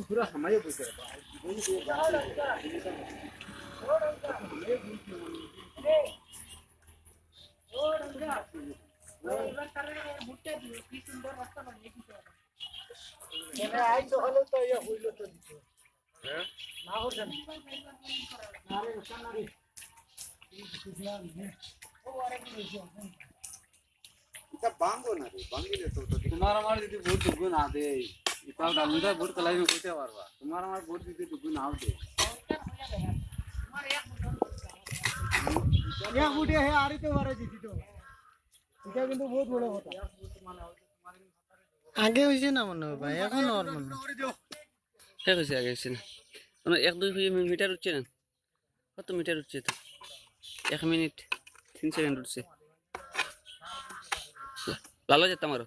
पूरा हमारे पूछे तुम्हारा हमारे दीदी बहुत दुगु ना दे इतना दालूदा बहुत कलाई में कोई वारवा तुम्हारा हमारे बहुत दीदी दुगु ना दे या बुढ़े है आरी तो वारे दीदी तो এটা কিন্তু বহুত বড় কথা আগে হইছে না মনে হয় ভাই এখন আর মনে শেষ হয়েছে আগে হয়েছে না মানে 1-2 মিটার উঠছে না কত মিটার উঠছে তো 1 মিনিট 3 সেকেন্ড উঠছে লালো যেতাম আরো